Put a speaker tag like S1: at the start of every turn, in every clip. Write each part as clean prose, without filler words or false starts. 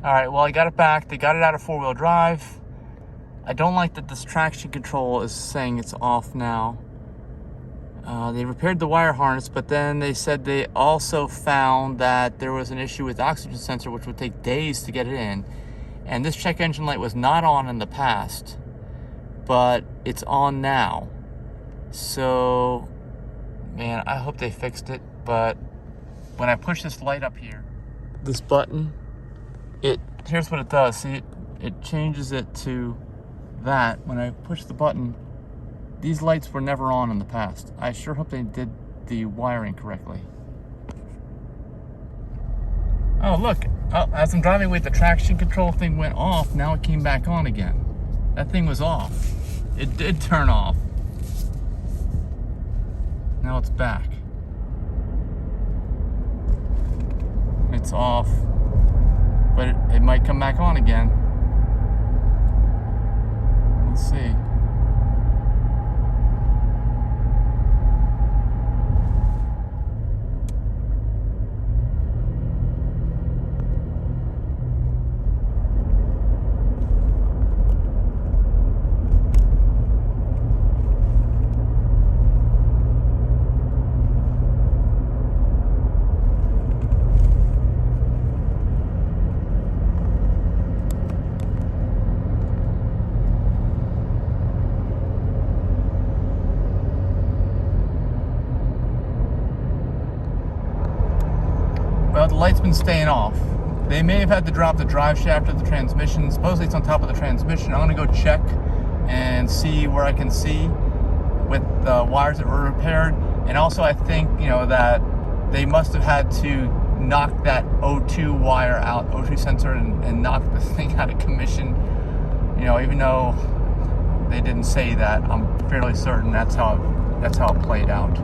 S1: All right, well, I got it back. They got it out of four-wheel drive. I don't like that this traction control is saying it's off now. They repaired the wire harness, but then they said they also found that there was an issue with the oxygen sensor, which would take days to get it in. And this check engine light was not on in the past, but it's on now. So, man, I hope they fixed it. But when I push this light up here, this button, here's what it does. See, it changes it to that. When I push the button, these lights were never on in the past. I sure hope they did the wiring correctly. Oh, look. Oh, as I'm driving away, the traction control thing went off. Now it came back on again. That thing was off. It did turn off. Now it's back. It's off. But it might come back on again. Let's see. Well, the light's been staying off. They may have had to drop the drive shaft of the transmission. Supposedly it's on top of the transmission. I'm gonna go check and see where I can see with the wires that were repaired. And also I think, that they must have had to knock that O2 wire out, O2 sensor, and knock the thing out of commission. Even though they didn't say that, I'm fairly certain that's how it played out.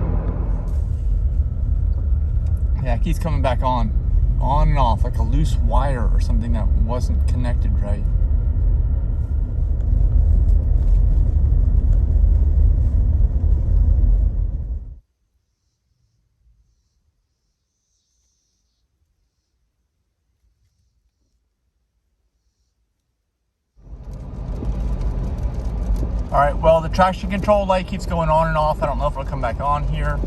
S1: Yeah, it keeps coming back on and off, like a loose wire or something that wasn't connected right. All right, well, the traction control light keeps going on and off. I don't know if it'll come back on here,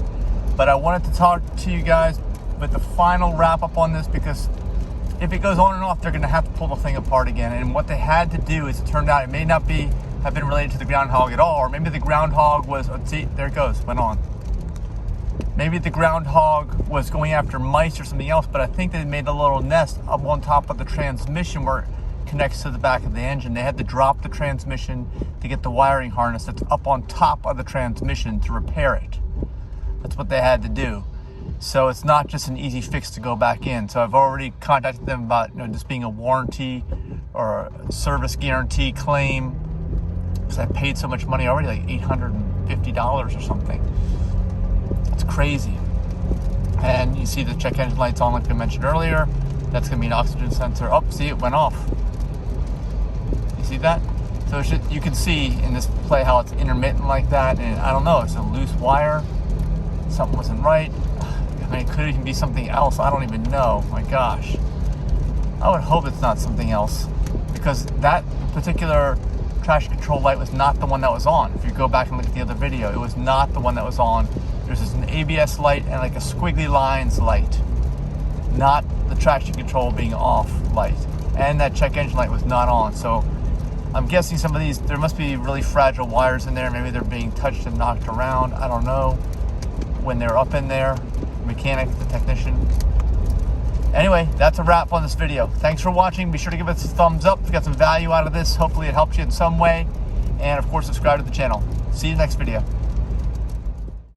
S1: but I wanted to talk to you guys with the final wrap up on this, because if it goes on and off, they're going to have to pull the thing apart again. And what they had to do is, it turned out it may not have been related to the groundhog at all, or maybe the groundhog was, see, there it goes, went on. Maybe the groundhog was going after mice or something else, but I think they made a little nest up on top of the transmission where it connects to the back of the engine. They had to drop the transmission to get the wiring harness that's up on top of the transmission to repair it. That's what they had to do. So it's not just an easy fix to go back in. So I've already contacted them about this being a warranty or a service guarantee claim, because I paid so much money already, like $850 or something. It's crazy. And you see the check engine lights on, like I mentioned earlier. That's going to be an oxygen sensor. Oh, see, it went off. You see that? So you can see in this play how it's intermittent like that. And I don't know, it's a loose wire. Something wasn't right. It could even be something else. I don't even know. My gosh. I would hope it's not something else, because that particular traction control light was not the one that was on. If you go back and look at the other video, it was not the one that was on. There's just an ABS light and like a squiggly lines light, not the traction control being off light. And that check engine light was not on. So I'm guessing some of these, there must be really fragile wires in there. Maybe they're being touched and knocked around. I don't know. When they're up in there, mechanic, the technician. Anyway, that's a wrap on this video. Thanks for watching. Be sure to give us a thumbs up if you got some value out of this. Hopefully it helps you in some way. And of course, subscribe to the channel. See you next video.